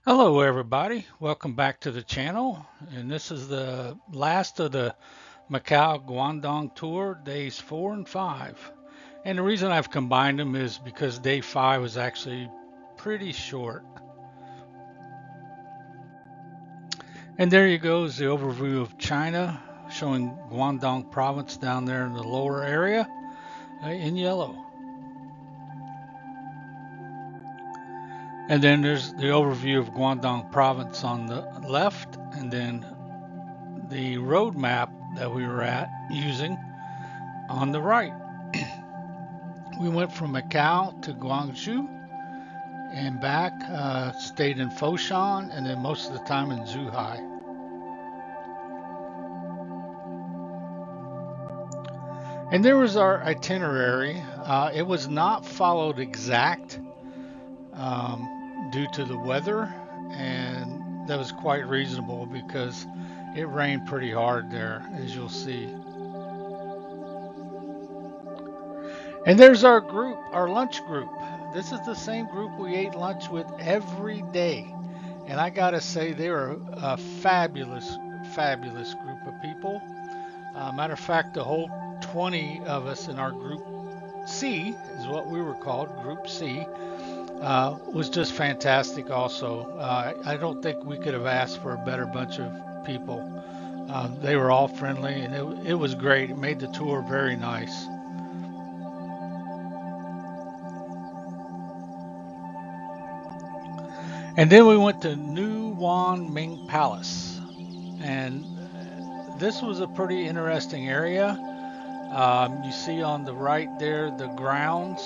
Hello everybody, welcome back to the channel, and this is the last of the Macau Guangdong tour, days 4 and 5. And the reason I've combined them is because day 5 was actually pretty short. And there you go is the overview of China, showing Guangdong province down there in the lower area in yellow. And then there's the overview of Guangdong province on the left, and then the road map that we were using on the right. We went from Macau to Guangzhou and back, stayed in Foshan, and then most of the time in Zhuhai. And there was our itinerary. It was not followed exact due to the weather, and that was quite reasonable because it rained pretty hard there, as you'll see. And there's our group, our lunch group. This is the same group we ate lunch with every day. And I gotta say, they were a fabulous, fabulous group of people. Matter of fact, the whole 20 of us in our group C, is what we were called, Group C, was just fantastic also. I don't think we could have asked for a better bunch of people. They were all friendly, and it was great. It made the tour very nice. And then we went to New Wan Ming Palace, and this was a pretty interesting area. You see on the right there the grounds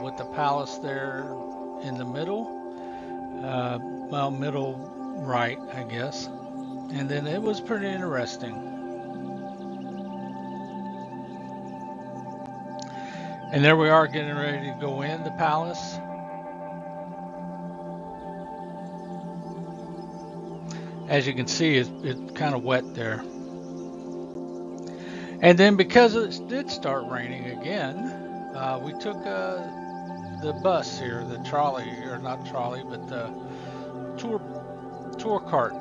with the palace there in the middle, well, middle right, I guess. And then it was pretty interesting. And there we are getting ready to go in the palace. As you can see, it's kind of wet there. And then because it did start raining again, we took the bus here, the trolley, or not trolley, but the tour cart.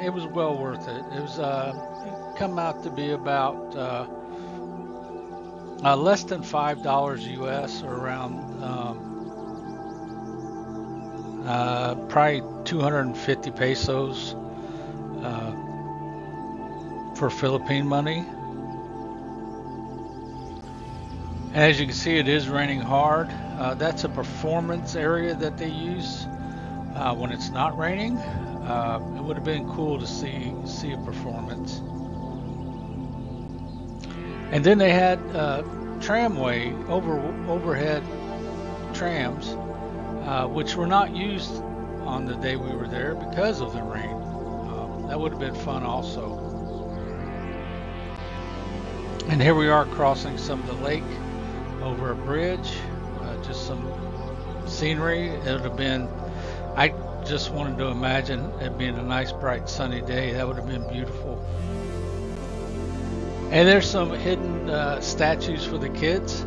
It was well worth it. It was it come out to be about less than $5 US, or around probably 250 pesos for Philippine money. And as you can see, it is raining hard. That's a performance area that they use when it's not raining. It would have been cool to see a performance. And then they had tramway overhead trams, which were not used on the day we were there because of the rain. That would have been fun also. And here we are crossing some of the lake over a bridge, just some scenery. It would have been, I just wanted to imagine it being a nice bright sunny day. That would have been beautiful. And there's some hidden statues for the kids,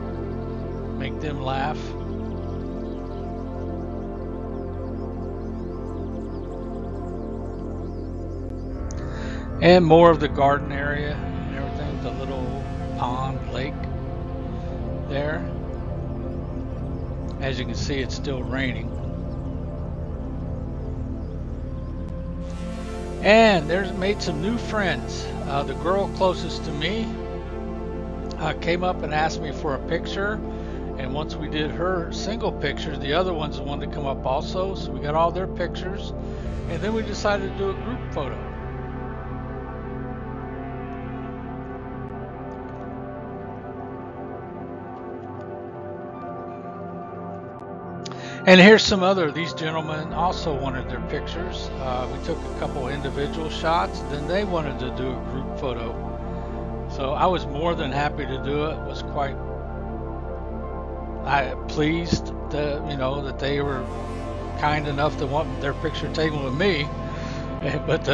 make them laugh. And more of the garden area and everything, the little pond lake there. As you can see, it's still raining. And there's made some new friends. The girl closest to me came up and asked me for a picture. And once we did her single picture, the other ones wanted to come up also. So we got all their pictures. And then we decided to do a group photo. And here's some other, these gentlemen also wanted their pictures. We took a couple individual shots, then they wanted to do a group photo. So I was more than happy to do it. Was quite pleased that, you know, that they were kind enough to want their picture taken with me. But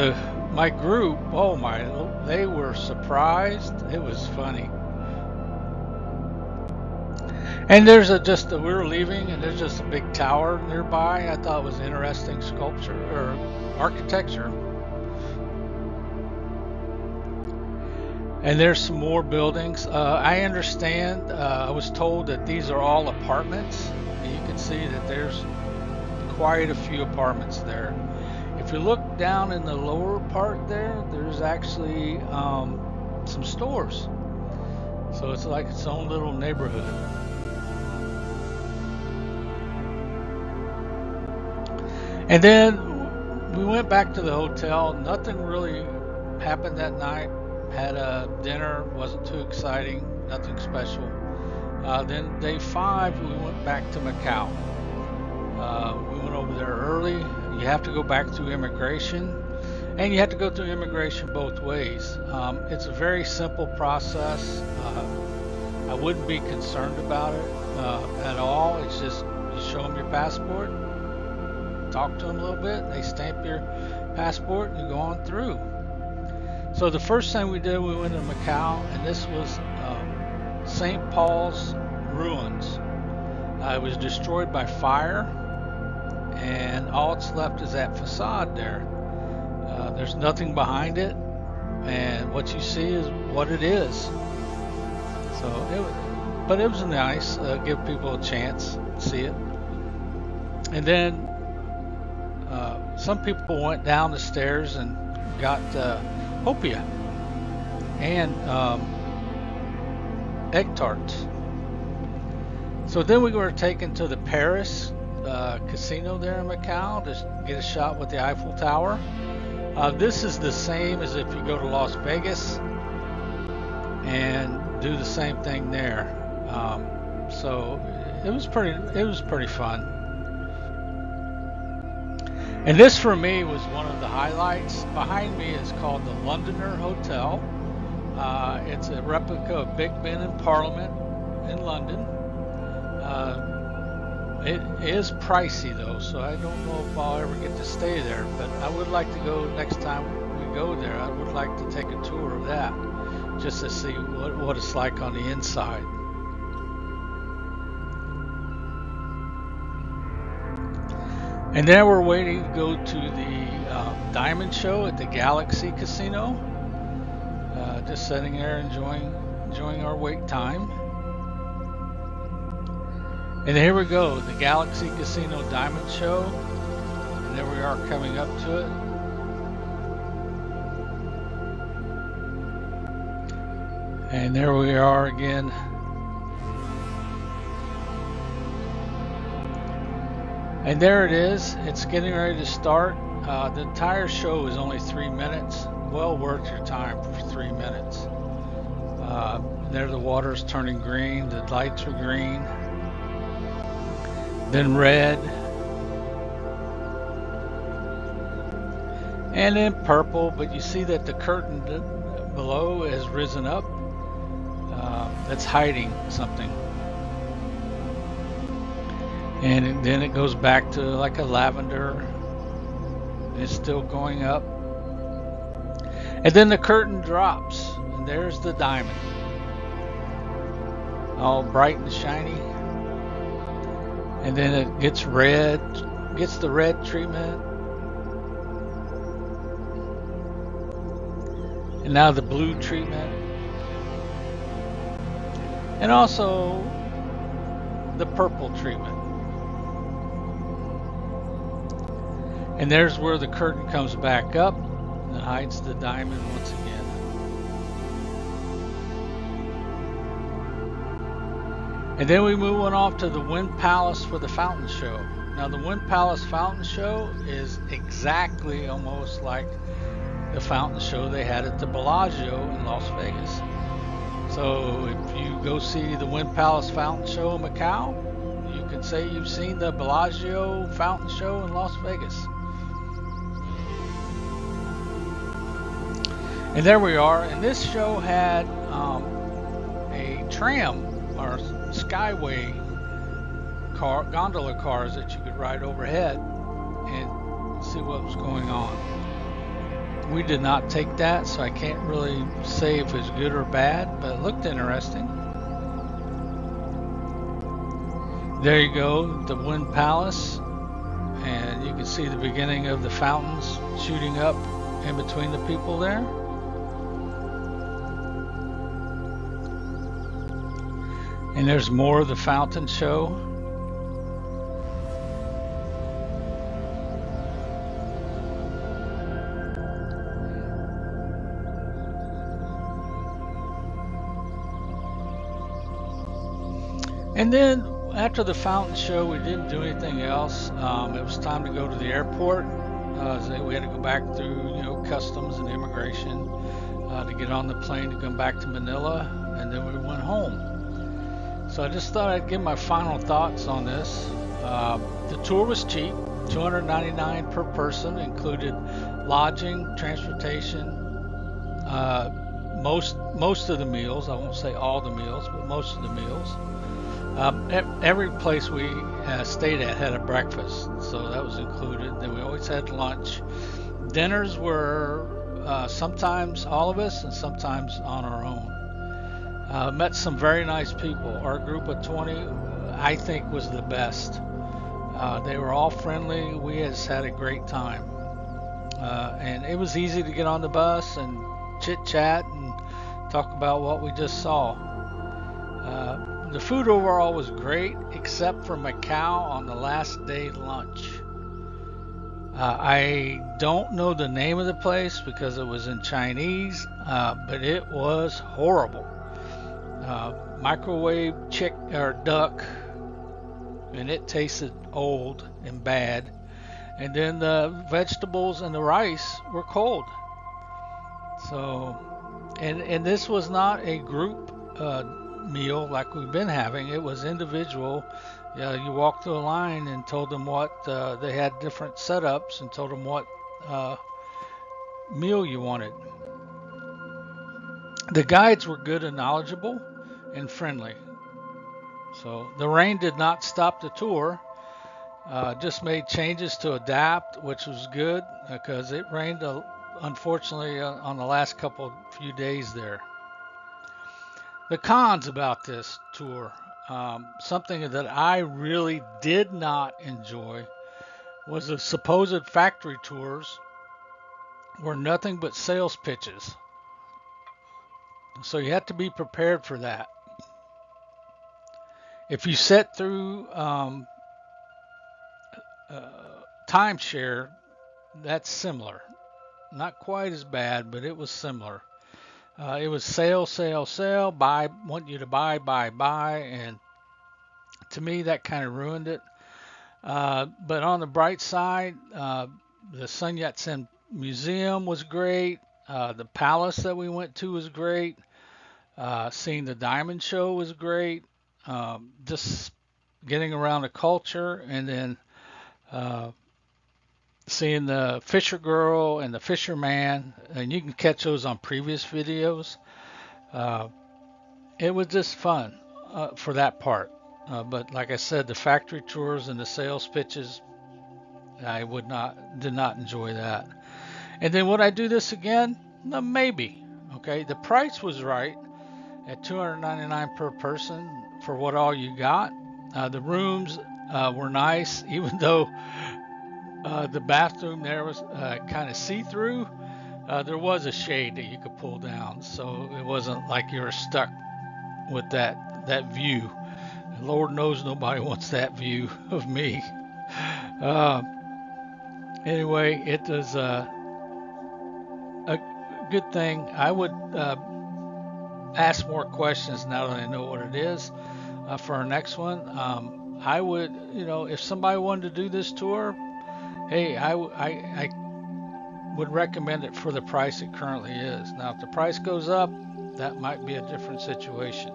my group, oh my, they were surprised. It was funny. And there's we were leaving, and there's just a big tower nearby. I thought it was interesting sculpture or architecture. And there's some more buildings. I understand, I was told that these are all apartments. And you can see that there's quite a few apartments there. If you look down in the lower part there, there's actually some stores. So it's like its own little neighborhood. And then we went back to the hotel. Nothing really happened that night. Had a dinner, wasn't too exciting, nothing special. Then day 5, we went back to Macau. We went over there early. You have to go back through immigration, and you have to go through immigration both ways. It's a very simple process. I wouldn't be concerned about it at all. It's just you show them your passport, talk to them a little bit, they stamp your passport, and you go on through. So the first thing we did, we went to Macau, and this was St. Paul's ruins. It was destroyed by fire, and all that's left is that facade there. There's nothing behind it, and what you see is what it is. So but it was nice, give people a chance to see it. And then some people went down the stairs and got hopia and egg tarts. So then we were taken to the Paris casino there in Macau to get a shot with the Eiffel Tower. This is the same as if you go to Las Vegas and do the same thing there. So it was pretty fun. And this for me was one of the highlights. Behind me is called the Londoner Hotel. It's a replica of Big Ben in Parliament in London. It is pricey though, so I don't know if I'll ever get to stay there, but I would like to go next time we go there. I would like to take a tour of that just to see what it's like on the inside. And then we're waiting to go to the diamond show at the Galaxy Casino. Just sitting there enjoying our wait time. And here we go, the Galaxy Casino Diamond Show. And there we are coming up to it. And there we are again. And there it is. It's getting ready to start. The entire show is only 3 minutes. Well worth your time for 3 minutes. There the water's turning green. The lights are green. Then red. And then purple. But you see that the curtain below has risen up. That's hiding something. And then it goes back to like a lavender. It's still going up. And then the curtain drops. And there's the diamond. All bright and shiny. And then it gets red. Gets the red treatment. And now the blue treatment. And also the purple treatment. And there's where the curtain comes back up and hides the diamond once again. And then we move on off to the Wind Palace for the fountain show. Now the Wind Palace fountain show is exactly almost like the fountain show they had at the Bellagio in Las Vegas. So if you go see the Wind Palace fountain show in Macau, you can say you've seen the Bellagio fountain show in Las Vegas. And there we are, and this show had a tram or skyway car, gondola cars that you could ride overhead and see what was going on. We did not take that, so I can't really say if it's good or bad, but it looked interesting. There you go, the Wind Palace, and you can see the beginning of the fountains shooting up in between the people there. And there's more of the fountain show. And then after the fountain show, we didn't do anything else. It was time to go to the airport. So we had to go back through, customs and immigration to get on the plane to come back to Manila, and then we went home. So I just thought I'd give my final thoughts on this. The tour was cheap, $299 per person, included lodging, transportation, most of the meals. I won't say all the meals, but most of the meals. Every place we stayed at had a breakfast, so that was included. Then we always had lunch. Dinners were sometimes all of us and sometimes on our own. Met some very nice people. Our group of 20, I think, was the best. They were all friendly. We just had a great time. And it was easy to get on the bus and chit-chat and talk about what we just saw. The food overall was great, except for Macau on the last day lunch. I don't know the name of the place because it was in Chinese, but it was horrible. Microwave duck, and it tasted old and bad. And then the vegetables and the rice were cold. So, and this was not a group meal like we've been having. It was individual. You walked through a line and told them what they had different setups and told them what meal you wanted. The guides were good and knowledgeable and friendly. So the rain did not stop the tour. Just made changes to adapt, which was good because it rained unfortunately on the last few days there. The cons about this tour, something that I really did not enjoy was the supposed factory tours were nothing but sales pitches. So you have to be prepared for that. If you sit through timeshare, that's similar. Not quite as bad, but it was similar. It was sale, sale, sale, buy, want you to buy, and to me that kind of ruined it. But on the bright side, the Sun Yat-sen Museum was great. The palace that we went to was great. Seeing the diamond show was great. Just getting around the culture, and then seeing the fisher girl and the fisherman, and you can catch those on previous videos. It was just fun for that part. But like I said, the factory tours and the sales pitches, I did not enjoy that. And then would I do this again? No, maybe. Okay, the price was right at $299 per person for what all you got. The rooms were nice, even though the bathroom there was kind of see-through. There was a shade that you could pull down, so it wasn't like you were stuck with that view. And Lord knows nobody wants that view of me. Anyway, it was a good thing. I would ask more questions now that I know what it is for our next one. I would, if somebody wanted to do this tour, hey, I would recommend it for the price it currently is. Now, if the price goes up, that might be a different situation.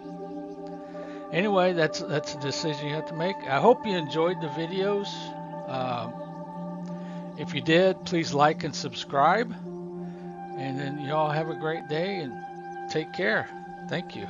Anyway, that's a decision you have to make. I hope you enjoyed the videos. If you did, please like and subscribe. And then you all have a great day and take care. Thank you.